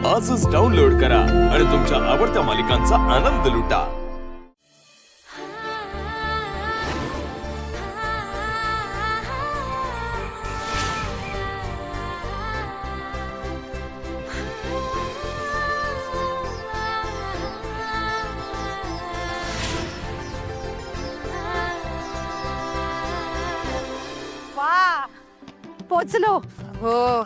आजच डाउनलोड करा आणि तुमच्या आवडत्या मालिकांचा आनंद लुटा। वा, पोचलो। हो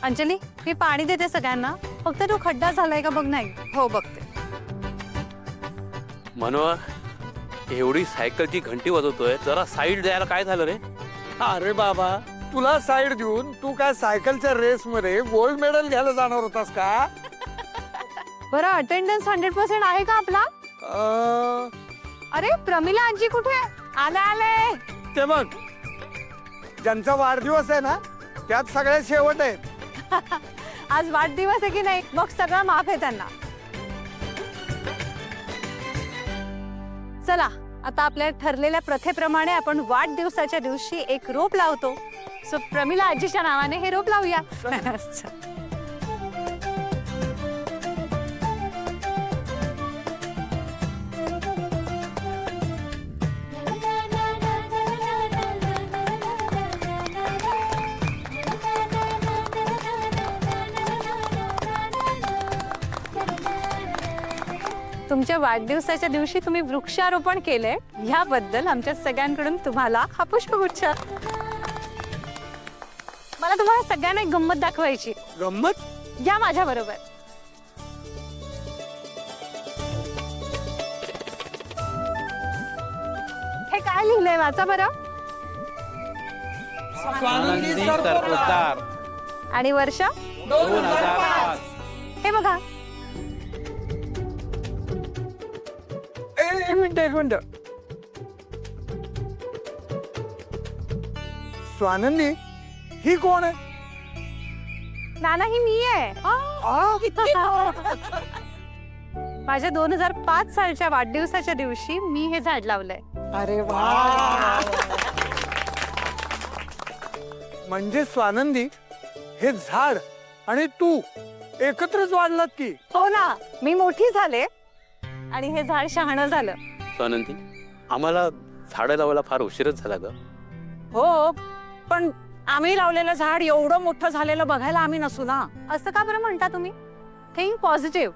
अंजली, मी पाणी देते सगळ्यांना, फक्त तो खड्डा झालाय का बघ नाही। हो बघते। मनोहर, एवढी सायकलची घंटी वाजवतोय, जरा साईड द्यायला काय झालं रे? अरे बाबा, तुला साईड देऊन तू काय सायकलच्या रेस मध्ये गोल्ड मेडल घ्यायला जाणार होतास का? बरं, अटेंडन्स 100% आहे का आपला? अरे प्रमिला आजी कुठे? आले आले। ते बघ, ज्यांचा वाढदिवस आहे ना त्यात सगळ्यात शेवट आहे। आज वाढदिवस आहे की नाही, मग सगळं माफ आहे त्यांना। चला, आता आपल्या ठरलेल्या प्रथेप्रमाणे आपण वाढदिवसाच्या दिवशी एक रोप लावतो। सो प्रमिला आजीच्या नावाने हे रोप लावूया। तुमच्या वाढदिवसाच्या दिवशी तुम्ही वृक्षारोपण केले, याबद्दल आमच्या सगळ्यांकडून तुम्हाला हा पुष्पगुच्छ। मला तुम्हाला सगळ्यांना एक गंमत दाखवायची। गंमत? या माझ्या बरोबर। हे काय लिहिलंय वाचा बरं। स्वानंदी सरपोतदार आणि वर्ष 2005। हे बघा। एक मिनिट। स्वानंदी ही कोण आहे? नाना, ही मी आहे। माझ्या 2005 सालच्या वाढदिवसाच्या दिवशी मी हे झाड लावलंय। अरे वा, म्हणजे स्वानंदी, हे झाड आणि तू एकत्रच वाढलात की? हो ना, मी मोठी झाले आणि हे झाड शहाणं झालं। स्वानंदी, आम्हाला झाडं लावायला फार उशीरच झाला ग। हो, पण आम्ही लावलेलं झाड एवढं मोठं झालेलं बघायला आम्ही नसू ना। असं का बरं म्हणता तुम्ही? Think positive.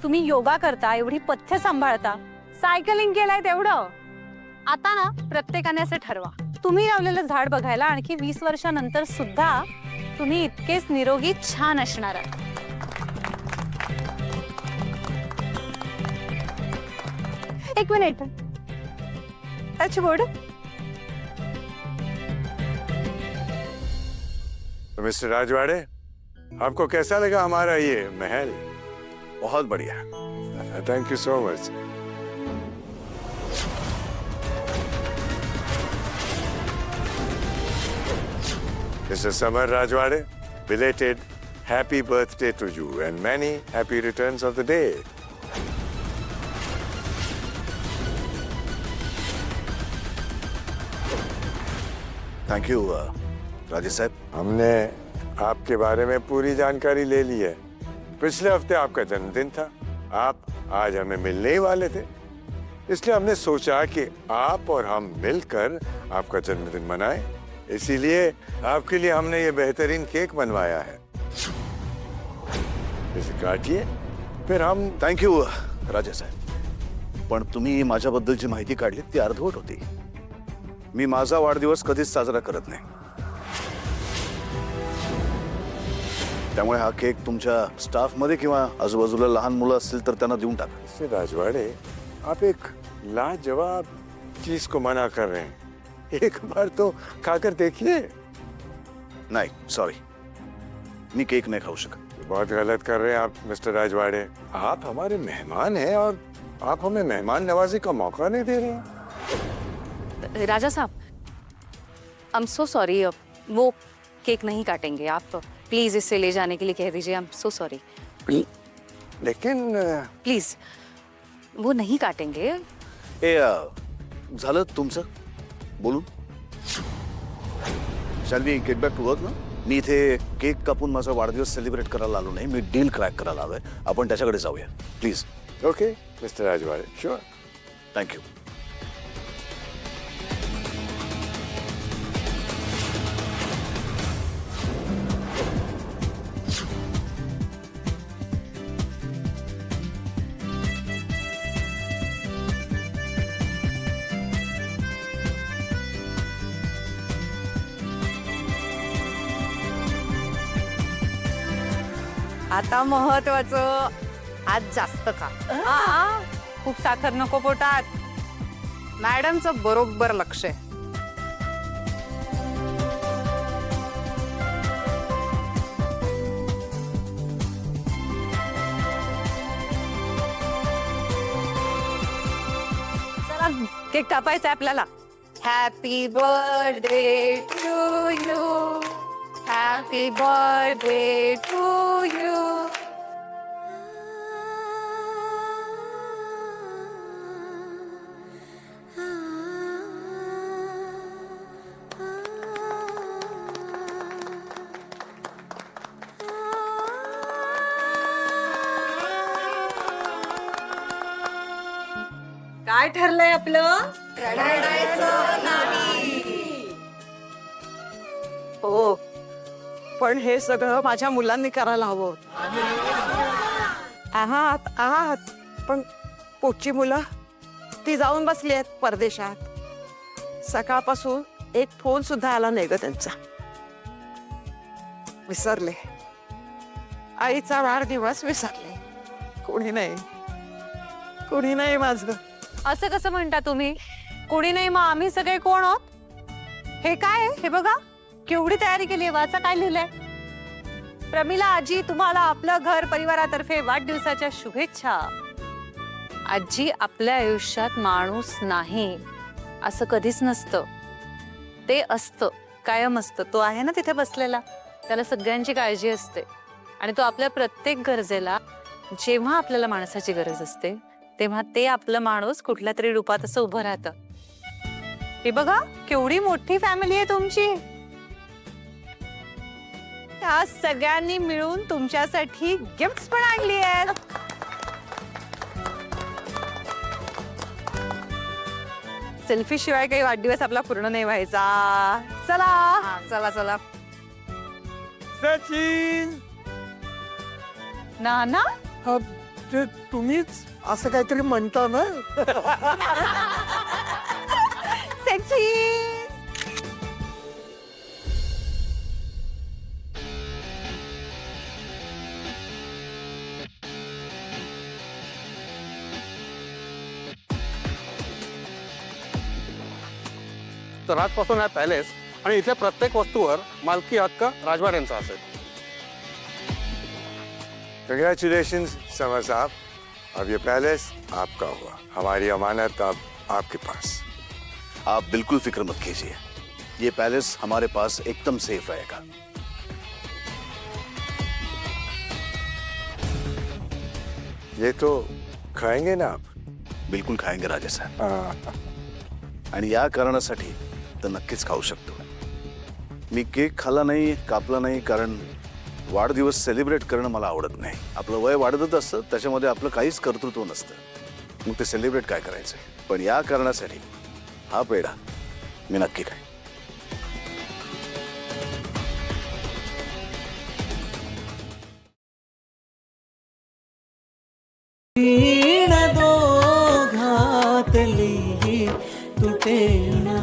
तुम्ही योगा करता, एवढी पथ्य सांभाळता, सायकलिंग केलंय तेवढं। आता ना प्रत्येकाने असं ठरवा, तुम्ही लावलेलं झाड बघायला आणखी 20 वर्षानंतर सुद्धा तुम्ही इतकेच निरोगी छान असणार आहात। एक मिनिट, टच बोर्ड। तो मिस्टर राजवाड़े, आपको कैसा लगा हमारा ये महल? बहुत बढ़िया। Thank you so much. Mister summer Rajwade, belated happy birthday to you and many happy returns of the day. Thank you Rajesh साहब। हमने आपके बारे में पूरी जानकारी ले ली है। पिछले हफ्ते आपका जन्मदिन था, आप आज हमें मिलने ही वाले थे, इसलिए हमने सोचा कि आप और हम मिलकर आपका जन्मदिन मनाएं। इसीलिए आपके लिए हमने ये बेहतरीन केक बनवाया है। इसे काटिए, फिर हम। थैंक यू राजेश साहेब, पण तुम्ही माझ्याबद्दलची माहिती काढली ती अर्धवट होती। मी माझा वाढदिवस कधीच साजरा करत नाही, त्यामुळे हा केक तुमच्या स्टाफ मध्ये किंवा आजूबाजूला लहान मुलं असतील तर त्यांना देऊन टाका। मिस्टर राजवाड़े, आप एक लाजवाब चीज को मना कर रहे हैं। एक बार तो खाकर देखिए। नाही, सॉरी, मी केक नाही खाऊ शकत। बहुत गलत कर रहे हैं आप मिस्टर राजवाड़े। आप हमारे मेहमान हैं और आप हमें मेहमान नवाजी का मौका नहीं दे रहे हैं। राजा साहब, आई एम सो सॉरी, वो केक नहीं काटेंगे। आप प्लीज इसे ले जाने के लिए कह दीजिए। I am so sorry. लेकिन प्लीज, वो नहीं काटेंगे। ए झालं तुमचं बोलून? Shall we get back to work ना? मी इथे केक कापून माझा वाढदिवस सेलिब्रेट करायला आलो नाही, मी डील क्रॅक करायला आलोय. आपण त्याच्याकडे जाऊया please. Okay mister Rajwade, sure. Thank you. आता महत्वाचं, आज जास्त का खूप साखर नको पोटात. मॅडमचं बरोबर लक्ष आहे. चला केक कापायचा आहे आपल्याला. Happy birthday to you, happy birthday to you. काय ठरलंय आपलं? हो, पण हे सगळं माझ्या मुलांनी करायला हवं. आहात आहात पण पोटची मुलं ती जाऊन बसली आहेत परदेशात. सकाळपासून एक फोन सुद्धा आला नाही ग त्यांचा. विसरले, आईचा वाढदिवस विसरले. कोणी नाही, कोणी नाही माझं. असं कसं म्हणता तुम्ही? कोणी नाही मग आम्ही सगळे कोण आहोत? हे काय आहे? हे बघा केवढी तयारी केली आहे. वाचा काय लिहिलंय. प्रमिला आजी, तुम्हाला आपलं घर परिवारातर्फे वाढदिवसाच्या शुभेच्छा. आजी, आपल्या आयुष्यात माणूस नाही असं कधीच नसतं. ते असतं, कायम असतं. तो आहे ना तिथे बसलेला, त्याला सगळ्यांची काळजी असते आणि तो आपल्या प्रत्येक गरजेला, जेव्हा आपल्याला माणसाची गरज असते तेव्हा ते आपलं माणूस कुठल्या तरी रूपात असं उभं राहतं. हे बघा केवढी मोठी फॅमिली आहे तुमची. त्या सगळ्यांनी मिळून तुमच्यासाठी गिफ्ट्स पण आणली आहेत. सेल्फी शिवाय काही वाढदिवस आपला पूर्ण नाही व्हायचा. चला चला चला. सचिन, नाना, ते तुम्हीच असं काहीतरी म्हणता ना. सचिन. तर आजपासून हा पॅलेस आणि इथल्या प्रत्येक वस्तूवर मालकी हक्क राजवाड्यांचा असेल. कंग्रेचुलेशंस समर साहब, अब ये पैलेस आपका हुआ. हमारी अमानत अब आपके पास. आप बिल्कुल फिक्र मत कीजिए, ये पैलेस हमारे पास एकदम सेफ रहेगा. ये तो खाएंगे ना आप? बिलकुल खाएंगे राजा साहेब. आणि या कारणासाठी तर नक्कीच खाऊ शकतो. मी केक खाल्ला नाही, कापला नाही, कारण वाढदिवस सेलिब्रेट करणं मला आवडत नाही. आपलं वय वाढतच असतं, त्याच्यामध्ये आपलं काहीच कर्तृत्व नसतं. मग ते सेलिब्रेट काय करायचं. पण या कारणासाठी हा पेढा मी नक्की खाईन. दो घातली तुटे ना